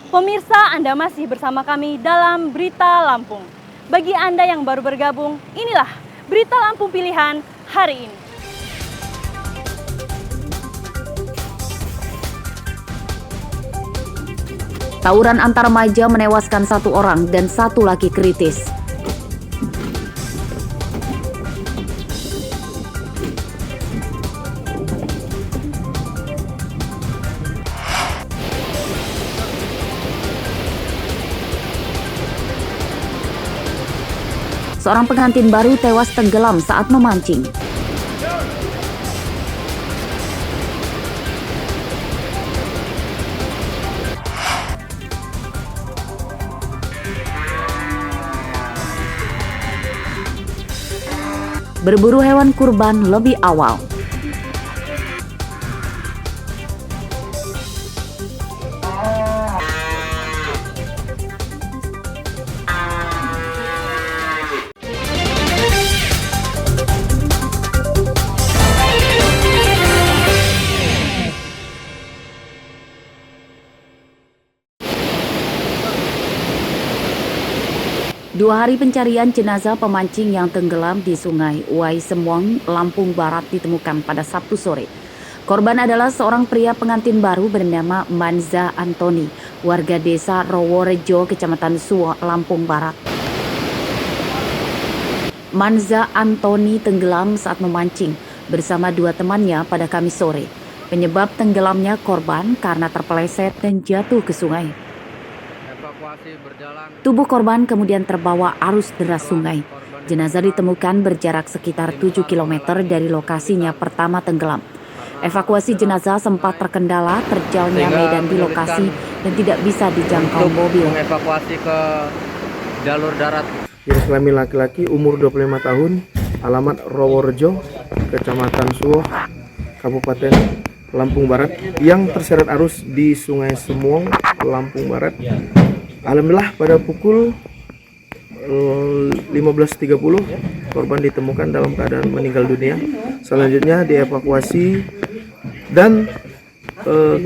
Pemirsa, Anda masih bersama kami dalam Berita Lampung. Bagi Anda yang baru bergabung, inilah Berita Lampung Pilihan hari ini. Tawuran antar remaja menewaskan 1 orang dan 1 laki kritis. Seorang pengantin baru tewas tenggelam saat memancing. Berburu hewan kurban lebih awal. Dua hari pencarian jenazah pemancing yang tenggelam di Sungai Uai Semong, Lampung Barat ditemukan pada Sabtu sore. Korban adalah seorang pria pengantin baru bernama Manza Antoni, warga desa Roworejo, Kecamatan Suwo, Lampung Barat. Manza Antoni tenggelam saat memancing bersama 2 temannya pada Kamis sore. Penyebab tenggelamnya korban karena terpeleset dan jatuh ke sungai. Tubuh korban kemudian terbawa arus deras sungai. Jenazah ditemukan berjarak sekitar 7 km dari lokasinya pertama tenggelam. Evakuasi jenazah sempat terkendala terjalnya medan di lokasi dan tidak bisa dijangkau mobil. Mengevakuasi ke jalur darat. Jenis kelamin laki-laki umur 25 tahun, alamat Roworejo, Kecamatan Suwo, Kabupaten Lampung Barat, yang terseret arus di Sungai Semong, Lampung Barat. Alhamdulillah pada pukul 15.30 korban ditemukan dalam keadaan meninggal dunia. Selanjutnya dievakuasi dan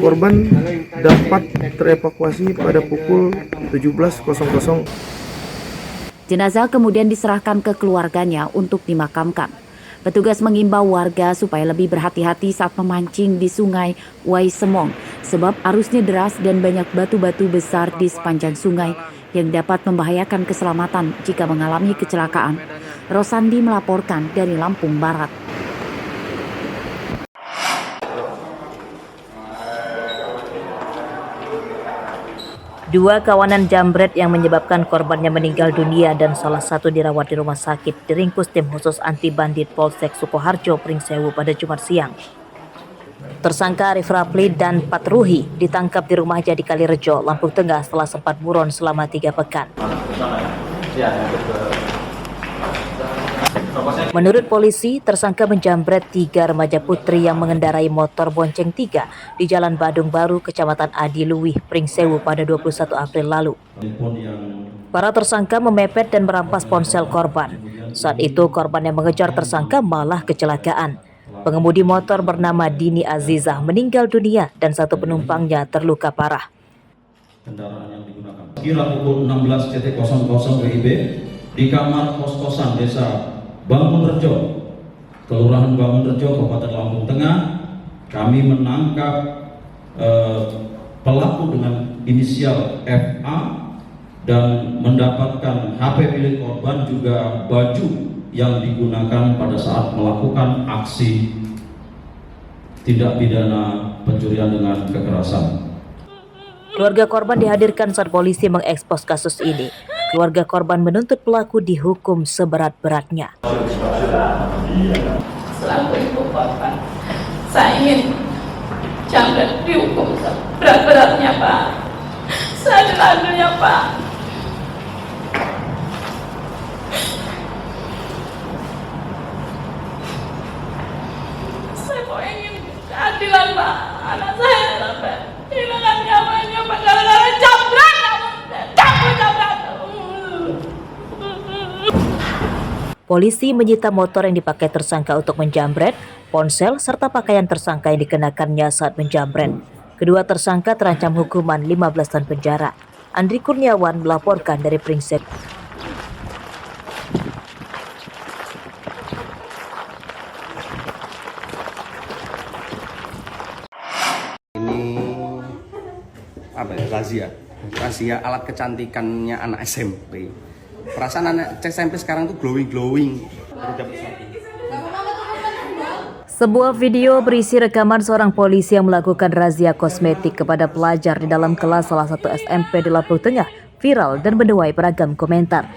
korban dapat terevakuasi pada pukul 17.00. Jenazah kemudian diserahkan ke keluarganya untuk dimakamkan. Petugas mengimbau warga supaya lebih berhati-hati saat memancing di Sungai Uai Semong sebab arusnya deras dan banyak batu-batu besar di sepanjang sungai yang dapat membahayakan keselamatan jika mengalami kecelakaan. Rosandi melaporkan dari Lampung Barat. Dua kawanan jambret yang menyebabkan korbannya meninggal dunia dan salah satu dirawat di rumah sakit diringkus tim khusus anti bandit Polsek Sukoharjo, Pringsewu pada Jumat siang. Tersangka Arif Rapli dan Patruhi ditangkap di rumahnya di Kalirejo, Lampung Tengah setelah sempat buron selama 3 pekan. Menurut polisi, tersangka menjambret 3 remaja putri yang mengendarai motor bonceng 3 di Jalan Badung Baru, Kecamatan Adiluwih, Pringsewu pada 21 April lalu. Para tersangka memepet dan merampas ponsel korban. Saat itu korban yang mengejar tersangka malah kecelakaan. Pengemudi motor bernama Dini Azizah meninggal dunia dan 1 penumpangnya terluka parah. Kendaraan yang digunakan. Kira pukul 16.00 WIB di kamar kos-kosan desa Bangunrejo, Kelurahan Bangunrejo, Kabupaten Lampung Tengah, kami menangkap pelaku dengan inisial FA dan mendapatkan HP milik korban juga baju yang digunakan pada saat melakukan aksi tindak pidana pencurian dengan kekerasan. Keluarga korban dihadirkan saat polisi mengekspos kasus ini. Keluarga korban menuntut pelaku dihukum seberat-beratnya. Selaku ibu korban, saya ingin jambret dihukum seberat-beratnya, Pak. Seadil-adilnya, Pak. Saya kok ingin keadilan, Pak. Anak saya sampai kehilangan nyawanya, Pak, gara-gara jambret. Polisi menyita motor yang dipakai tersangka untuk menjambret, ponsel, serta pakaian tersangka yang dikenakannya saat menjambret. Kedua tersangka terancam hukuman 15 tahun penjara. Andri Kurniawan melaporkan dari Pringsewu. Razia alat kecantikannya anak SMP. Perasaan anak SMP sekarang tuh glowing. Sebuah video berisi rekaman seorang polisi yang melakukan razia kosmetik kepada pelajar di dalam kelas salah satu SMP di Lampung Tengah viral dan menuai beragam komentar.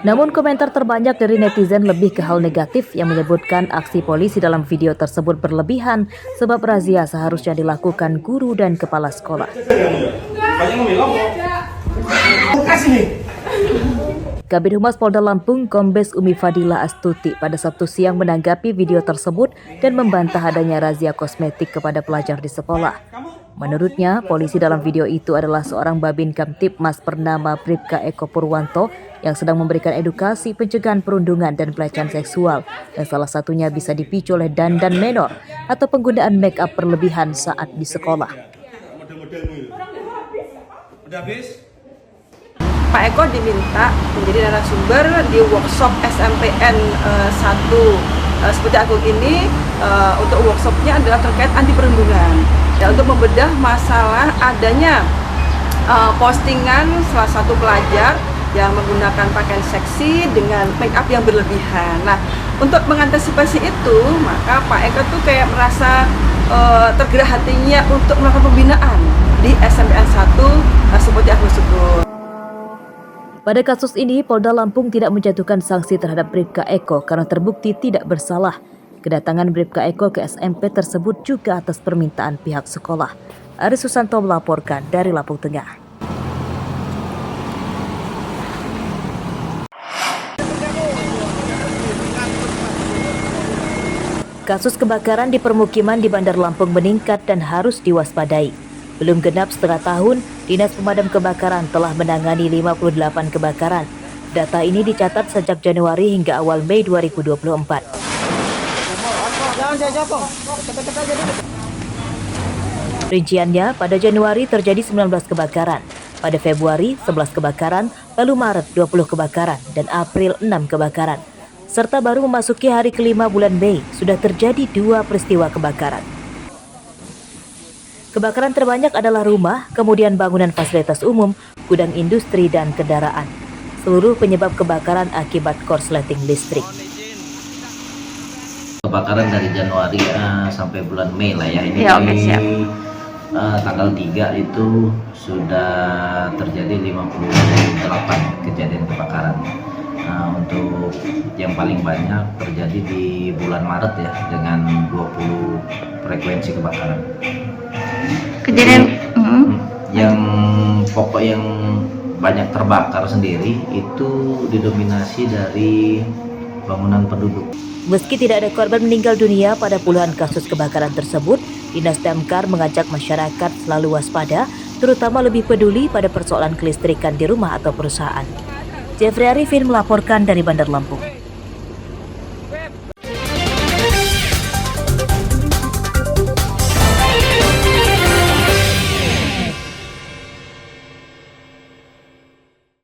Namun komentar terbanyak dari netizen lebih ke hal negatif yang menyebutkan aksi polisi dalam video tersebut berlebihan sebab razia seharusnya dilakukan guru dan kepala sekolah. Kabid Humas Polda Lampung Kombes Umi Fadila Astuti pada Sabtu siang menanggapi video tersebut dan membantah adanya razia kosmetik kepada pelajar di sekolah. Menurutnya, polisi dalam video itu adalah seorang Babin Kamtibmas bernama Bribka Eko Purwanto yang sedang memberikan edukasi pencegahan perundungan dan pelecehan seksual dan salah satunya bisa dipicu oleh dandan menor atau penggunaan make up berlebihan saat di sekolah. Pak Eko diminta menjadi narasumber di workshop SMPN 1 seperti aku ini. Untuk workshopnya adalah terkait anti perundungan dan untuk membedah masalah adanya postingan salah satu pelajar yang menggunakan pakaian seksi dengan make up yang berlebihan. Nah, untuk mengantisipasi itu, maka Pak Eko tuh kayak merasa tergerak hatinya untuk melakukan pembinaan di SMPN 1 seperti aku sebut. Pada kasus ini, Polda Lampung tidak menjatuhkan sanksi terhadap Bribka Eko karena terbukti tidak bersalah. Kedatangan Bribka Eko ke SMP tersebut juga atas permintaan pihak sekolah. Aris Susanto melaporkan dari Lampung Tengah. Kasus kebakaran di permukiman di Bandar Lampung meningkat dan harus diwaspadai. Belum genap setengah tahun, Dinas Pemadam Kebakaran telah menangani 58 kebakaran. Data ini dicatat sejak Januari hingga awal Mei 2024. Rinciannya, pada Januari terjadi 19 kebakaran, pada Februari 11 kebakaran, lalu Maret 20 kebakaran, dan April 6 kebakaran. Serta baru memasuki hari kelima bulan Mei, sudah terjadi 2 peristiwa kebakaran. Kebakaran terbanyak adalah rumah, kemudian bangunan fasilitas umum, gudang industri, dan kendaraan. Seluruh penyebab kebakaran akibat korsleting listrik. Kebakaran dari Januari sampai bulan Mei lah ya. Ini tanggal 3 itu sudah terjadi 58 kejadian kebakaran. Untuk yang paling banyak terjadi di bulan Maret ya, dengan 20 frekuensi kebakaran. Kejadian yang pokok yang banyak terbakar sendiri itu didominasi dari bangunan penduduk. Meski tidak ada korban meninggal dunia pada puluhan kasus kebakaran tersebut, Dinas Damkar mengajak masyarakat selalu waspada, terutama lebih peduli pada persoalan kelistrikan di rumah atau perusahaan. Jeffrey Arifin melaporkan dari Bandar Lampung.